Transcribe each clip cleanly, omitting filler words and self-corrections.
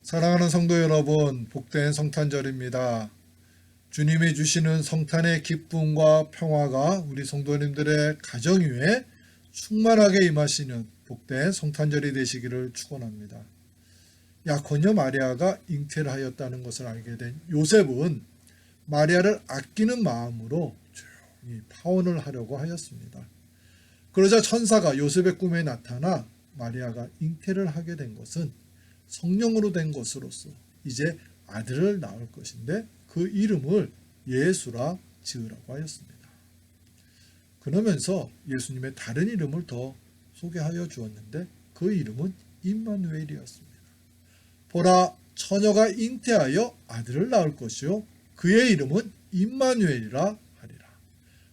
사랑하는 성도 여러분, 복된 성탄절입니다. 주님이 주시는 성탄의 기쁨과 평화가 우리 성도님들의 가정 위에 충만하게 임하시는 복된 성탄절이 되시기를 축원합니다. 약혼녀 마리아가 잉태를 하였다는 것을 알게 된 요셉은 마리아를 아끼는 마음으로 조용히 파혼을 하려고 하였습니다. 그러자 천사가 요셉의 꿈에 나타나 마리아가 잉태를 하게 된 것은 성령으로 된 것으로서 이제 아들을 낳을 것인데 그 이름을 예수라 지으라고 하였습니다. 그러면서 예수님의 다른 이름을 더 소개하여 주었는데 그 이름은 임마누엘이었습니다. 보라, 처녀가 잉태하여 아들을 낳을 것이요 그의 이름은 임마누엘이라 하리라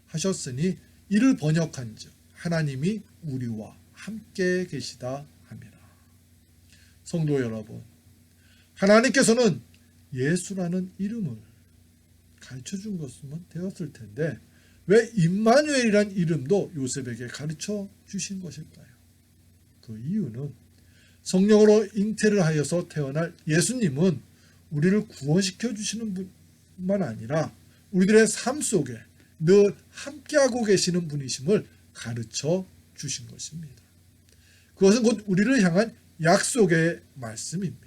하셨으니 이를 번역한즉 하나님이 우리와 함께 계시다 함이라. 성도 여러분, 하나님께서는 예수라는 이름을 가르쳐 준 것이면 되었을 텐데 왜 임마누엘이란 이름도 요셉에게 가르쳐 주신 것일까요? 그 이유는 성령으로 잉태를 하여서 태어날 예수님은 우리를 구원시켜 주시는 분만 아니라 우리들의 삶 속에 늘 함께하고 계시는 분이심을 가르쳐 주신 것입니다. 그것은 곧 우리를 향한 약속의 말씀입니다.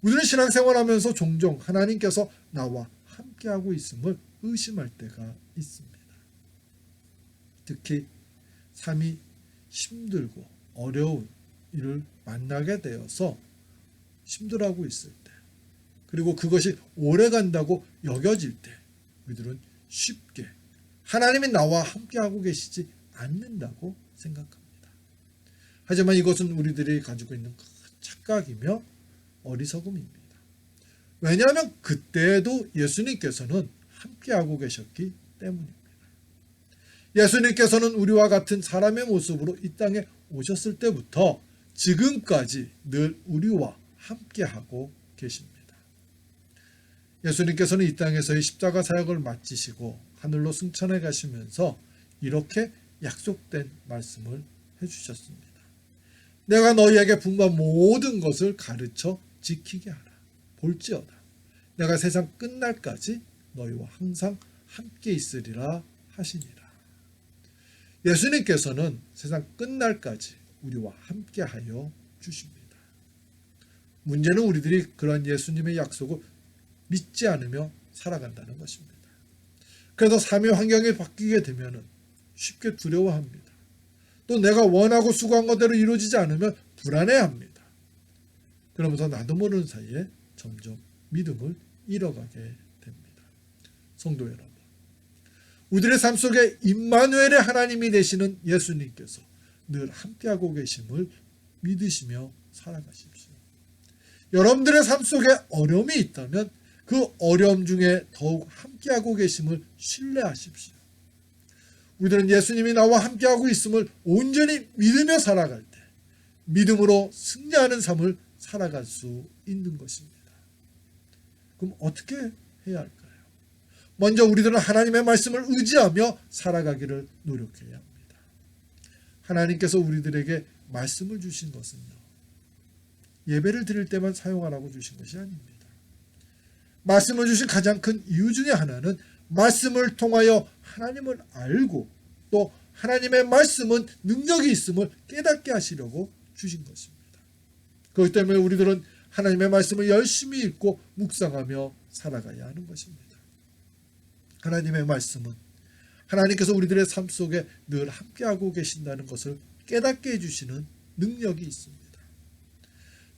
우리는 신앙생활하면서 종종 하나님께서 나와 함께하고 있음을 의심할 때가 있습니다. 특히 삶이 힘들고 어려운 일을 만나게 되어서 힘들어하고 있을 때, 그리고 그것이 오래간다고 여겨질 때 우리들은 쉽게 하나님이 나와 함께하고 계시지 않는다고 생각합니다. 하지만 이것은 우리들이 가지고 있는 큰 착각이며 어리석음입니다. 왜냐하면 그때에도 예수님께서는 함께하고 계셨기 때문입니다. 예수님께서는 우리와 같은 사람의 모습으로 이 땅에 오셨을 때부터 지금까지 늘 우리와 함께하고 계십니다. 예수님께서는 이 땅에서의 십자가 사역을 마치시고 하늘로 승천해 가시면서 이렇게 약속된 말씀을 해주셨습니다. 내가 너희에게 분부한 모든 것을 가르쳐 지키게 하라. 볼지어다 내가 세상 끝날까지 너희와 항상 함께 있으리라 하시니라. 예수님께서는 세상 끝날까지 우리와 함께하여 주십니다. 문제는 우리들이 그런 예수님의 약속을 믿지 않으며 살아간다는 것입니다. 그래서 삶의 환경이 바뀌게 되면 쉽게 두려워합니다. 또 내가 원하고 수고한 것대로 이루어지지 않으면 불안해합니다. 그러면서 나도 모르는 사이에 점점 믿음을 잃어가게 됩니다. 성도 여러분, 우리들의 삶 속에 임마누엘의 하나님이 되시는 예수님께서 늘 함께하고 계심을 믿으시며 살아가십시오. 여러분들의 삶 속에 어려움이 있다면 그 어려움 중에 더욱 함께하고 계심을 신뢰하십시오. 우리들은 예수님이 나와 함께하고 있음을 온전히 믿으며 살아갈 때 믿음으로 승리하는 삶을 살아갈 수 있는 것입니다. 그럼 어떻게 해야 할까요? 먼저 우리들은 하나님의 말씀을 의지하며 살아가기를 노력해야 합니다. 하나님께서 우리들에게 말씀을 주신 것은요, 예배를 드릴 때만 사용하라고 주신 것이 아닙니다. 말씀을 주신 가장 큰 이유 중에 하나는 말씀을 통하여 하나님을 알고 또 하나님의 말씀은 능력이 있음을 깨닫게 하시려고 주신 것입니다. 그렇기 때문에 우리들은 하나님의 말씀을 열심히 읽고 묵상하며 살아가야 하는 것입니다. 하나님의 말씀은 하나님께서 우리들의 삶 속에 늘 함께하고 계신다는 것을 깨닫게 해주시는 능력이 있습니다.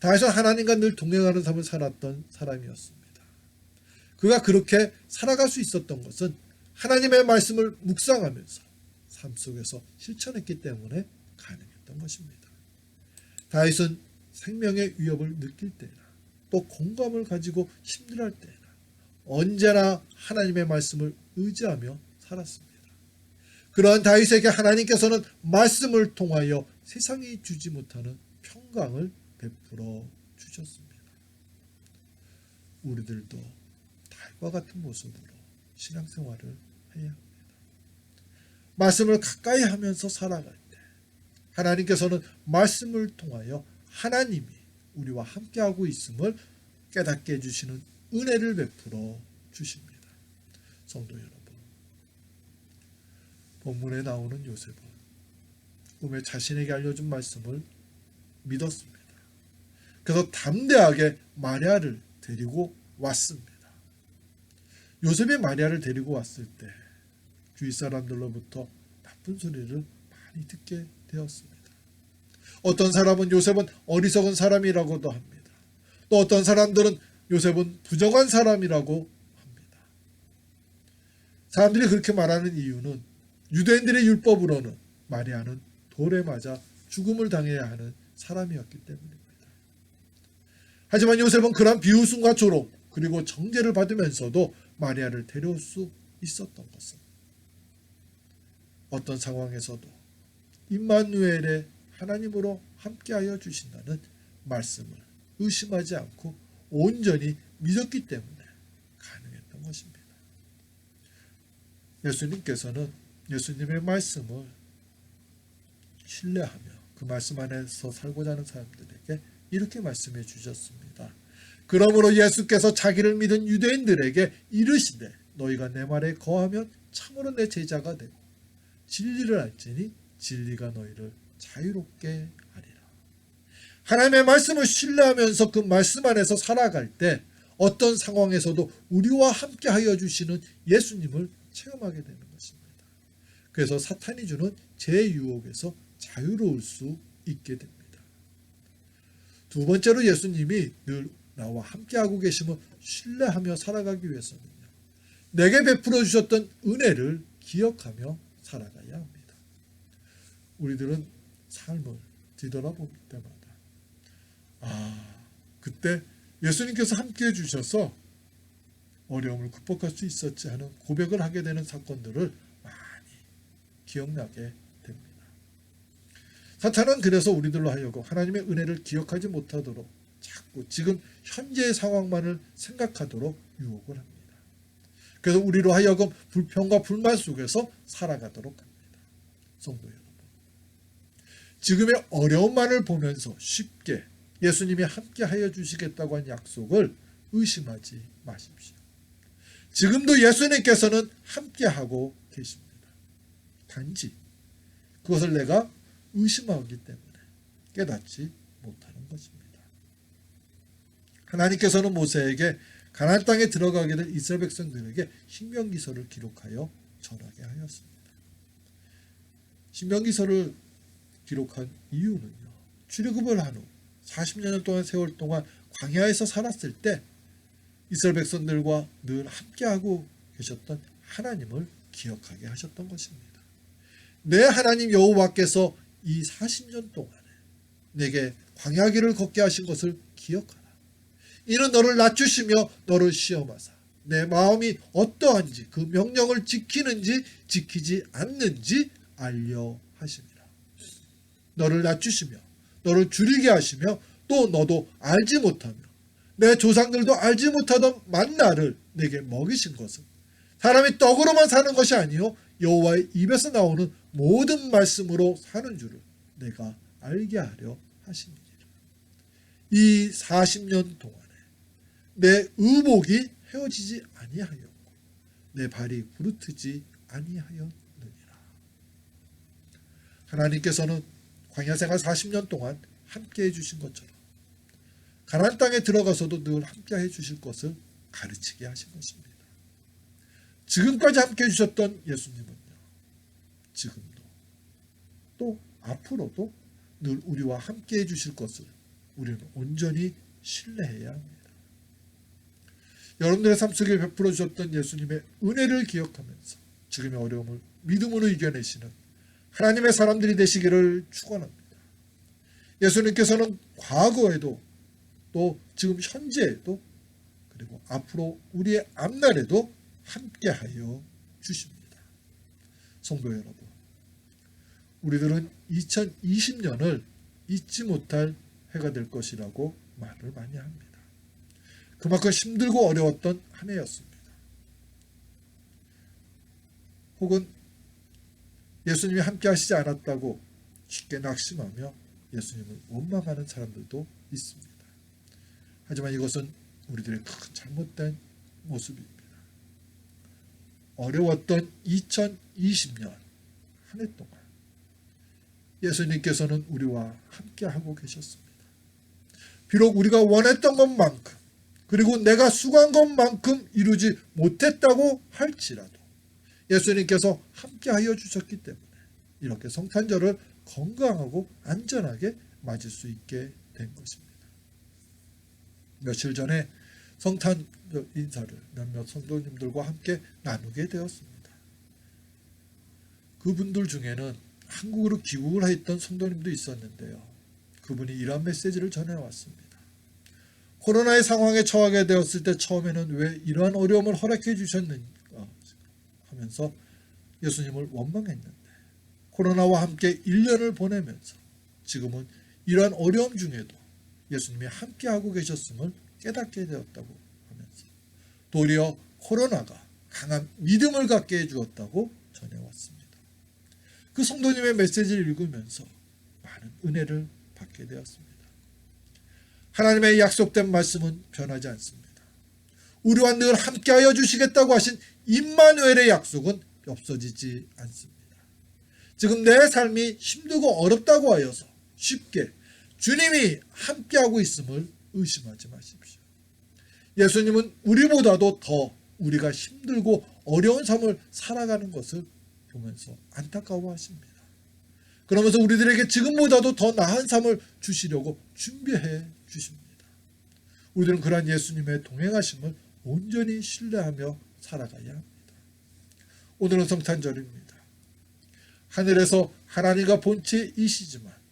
다윗은 하나님과 늘 동행하는 삶을 살았던 사람이었습니다. 그가 그렇게 살아갈 수 있었던 것은 하나님의 말씀을 묵상하면서 삶 속에서 실천했기 때문에 가능했던 것입니다. 다윗은 생명의 위협을 느낄 때나 또 공감을 가지고 힘들어할 때나 언제나 하나님의 말씀을 의지하며 살았습니다. 그러한 다윗에게 하나님께서는 말씀을 통하여 세상이 주지 못하는 평강을 베풀어 주셨습니다. 우리들도 다윗과 같은 모습으로 신앙생활을 해야 합니다. 말씀을 가까이 하면서 살아갈 때 하나님께서는 말씀을 통하여 하나님이 우리와 함께하고 있음을 깨닫게 해주시는 은혜를 베풀어 주십니다. 성도 여러분, 본문에 나오는 요셉은 꿈에 자신에게 알려준 말씀을 믿었습니다. 그래서 담대하게 마리아를 데리고 왔습니다. 요셉이 마리아를 데리고 왔을 때 주위 사람들로부터 나쁜 소리를 많이 듣게 되었습니다. 어떤 사람은 요셉은 어리석은 사람이라고도 합니다. 또 어떤 사람들은 요셉은 부정한 사람이라고 합니다. 사람들이 그렇게 말하는 이유는 유대인들의 율법으로는 마리아는 돌에 맞아 죽음을 당해야 하는 사람이었기 때문입니다. 하지만 요셉은 그러한 비웃음과 조롱 그리고 정죄를 받으면서도 마리아를 데려올 수 있었던 것은 어떤 상황에서도 임마누엘의 하나님으로 함께하여 주신다는 말씀을 의심하지 않고 온전히 믿었기 때문에 가능했던 것입니다. 예수님께서는 예수님의 말씀을 신뢰하며 그 말씀 안에서 살고자 하는 사람들에게 이렇게 말씀해 주셨습니다. 그러므로 예수께서 자기를 믿은 유대인들에게 이르시되 너희가 내 말에 거하면 참으로 내 제자가 되고 진리를 알지니 진리가 너희를 자유롭게 하리라. 하나님의 말씀을 신뢰하면서 그 말씀 안에서 살아갈 때 어떤 상황에서도 우리와 함께 하여 주시는 예수님을 체험하게 되는 것입니다. 그래서 사탄이 주는 제유혹에서 자유로울 수 있게 됩니다. 두 번째로 예수님이 늘 나와 함께하고 계심을 신뢰하며 살아가기 위해서는요, 내게 베풀어 주셨던 은혜를 기억하며 살아가야 합니다. 우리들은 삶을 뒤돌아볼 때마다 그때 예수님께서 함께해 주셔서 어려움을 극복할 수 있었지 하는 고백을 하게 되는 사건들을 많이 기억나게 됩니다. 사탄은 그래서 우리들로 하여금 하나님의 은혜를 기억하지 못하도록 자꾸 지금 현재의 상황만을 생각하도록 유혹을 합니다. 그래서 우리로 하여금 불평과 불만 속에서 살아가도록 합니다. 성도 여러분, 지금의 어려움만을 보면서 쉽게 예수님이 함께 하여 주시겠다고 한 약속을 의심하지 마십시오. 지금도 예수님께서는 함께하고 계십니다. 단지 그것을 내가 의심하기 때문에 깨닫지 못하는 것입니다. 하나님께서는 모세에게 가나안 땅에 들어가게 될 이스라엘 백성들에게 신명기서를 기록하여 전하게 하였습니다. 신명기서를 기록한 이유는요, 출애굽을 한 후 40년 동안 세월 동안 광야에서 살았을 때 이스라엘 백성들과 늘 함께하고 계셨던 하나님을 기억하게 하셨던 것입니다. 내 하나님 여호와께서 이 40년 동안에 내게 광야길을 걷게 하신 것을 기억하라. 이는 너를 낮추시며 너를 시험하사 내 마음이 어떠한지 그 명령을 지키는지 지키지 않는지 알려 하심이라. 너를 낮추시며 너를 줄이게 하시며 또 너도 알지 못하며 내 조상들도 알지 못하던 만나를 내게 먹이신 것은 사람이 떡으로만 사는 것이 아니요 여호와의 입에서 나오는 모든 말씀으로 사는 줄을 내가 알게 하려 하시니라. 이 40년 동안에 내 의복이 헤어지지 아니하였고 내 발이 부르트지 아니하였느니라. 하나님께서는 광야생활 40년 동안 함께해 주신 것처럼 가나안 땅에 들어가서도 늘 함께해 주실 것을 가르치게 하신 것입니다. 지금까지 함께해 주셨던 예수님은요, 지금도 또 앞으로도 늘 우리와 함께해 주실 것을 우리는 온전히 신뢰해야 합니다. 여러분들의 삶 속에 베풀어 주셨던 예수님의 은혜를 기억하면서 지금의 어려움을 믿음으로 이겨내시는 하나님의 사람들이 되시기를 축원합니다. 예수님께서는 과거에도 또 지금 현재에도 그리고 앞으로 우리의 앞날에도 함께하여 주십니다. 성도 여러분, 우리들은 2020년을 잊지 못할 해가 될 것이라고 말을 많이 합니다. 그만큼 힘들고 어려웠던 한 해였습니다. 혹은 예수님이 함께 하시지 않았다고 쉽게 낙심하며 예수님을 원망하는 사람들도 있습니다. 하지만 이것은 우리들의 큰 잘못된 모습입니다. 어려웠던 2020년 한 해 동안 예수님께서는 우리와 함께하고 계셨습니다. 비록 우리가 원했던 것만큼 그리고 내가 수고한 것만큼 이루지 못했다고 할지라도 예수님께서 함께하여 주셨기 때문에 이렇게 성탄절을 건강하고 안전하게 맞을 수 있게 된 것입니다. 며칠 전에 성탄 인사를 몇몇 성도님들과 함께 나누게 되었습니다. 그분들 중에는 한국으로 귀국을 했던 성도님도 있었는데요. 그분이 이런 메시지를 전해왔습니다. 코로나의 상황에 처하게 되었을 때 처음에는 왜 이러한 어려움을 허락해 주셨는가 하면서 예수님을 원망했는데 코로나와 함께 1년을 보내면서 지금은 이러한 어려움 중에도 예수님이 함께하고 계셨음을 깨닫게 되었다고 하면서 도리어 코로나가 강한 믿음을 갖게 해주었다고 전해왔습니다. 그 성도님의 메시지를 읽으면서 많은 은혜를 받게 되었습니다. 하나님의 약속된 말씀은 변하지 않습니다. 우리와 늘 함께하여 주시겠다고 하신 임마누엘의 약속은 없어지지 않습니다. 지금 내 삶이 힘들고 어렵다고 하여서 쉽게 주님이 함께하고 있음을 의심하지 마십시오. 예수님은 우리보다도 더 우리가 힘들고 어려운 삶을 살아가는 것을 보면서 안타까워하십니다. 그러면서 우리들에게 지금보다도 더 나은 삶을 주시려고 준비해 주십니다. 우리들은 그러한 예수님의 동행하심을 온전히 신뢰하며 살아가야 합니다. 오늘은 성탄절입니다. 하늘에서 하나님과 본체이시지만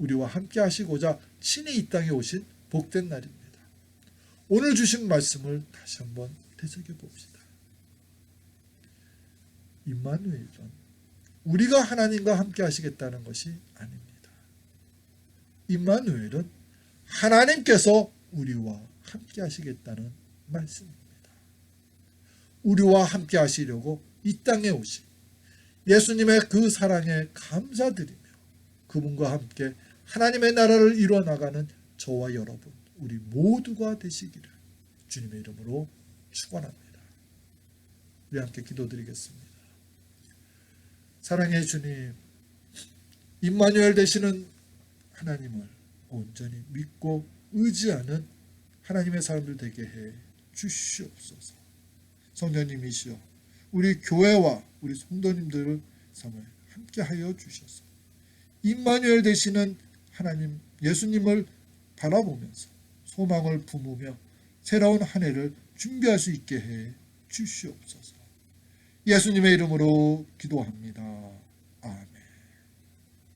우리와 함께 하시고자 친히 이 땅에 오신 복된 날입니다. 오늘 주신 말씀을 다시 한번 되새겨 봅시다. 임마누엘은 우리가 하나님과 함께 하시겠다는 것이 아닙니다. 임마누엘은 하나님께서 우리와 함께 하시겠다는 말씀입니다. 우리와 함께 하시려고 이 땅에 오신 예수님의 그 사랑에 감사드리며 그분과 함께 하나님의 나라를 이루어 나가는 저와 여러분 우리 모두가 되시기를 주님의 이름으로 축원합니다. 우리 함께 기도드리겠습니다. 사랑의 주님, 임마누엘 되시는 하나님을 온전히 믿고 의지하는 하나님의 사람들 되게 해 주시옵소서. 성령님이시여 우리 교회와 우리 성도님들을 삶을 함께하여 주셔서 임마누엘 되시는 하나님 예수님을 바라보면서 소망을 품으며 새로운 한 해를 준비할 수 있게 해 주시옵소서. 예수님의 이름으로 기도합니다.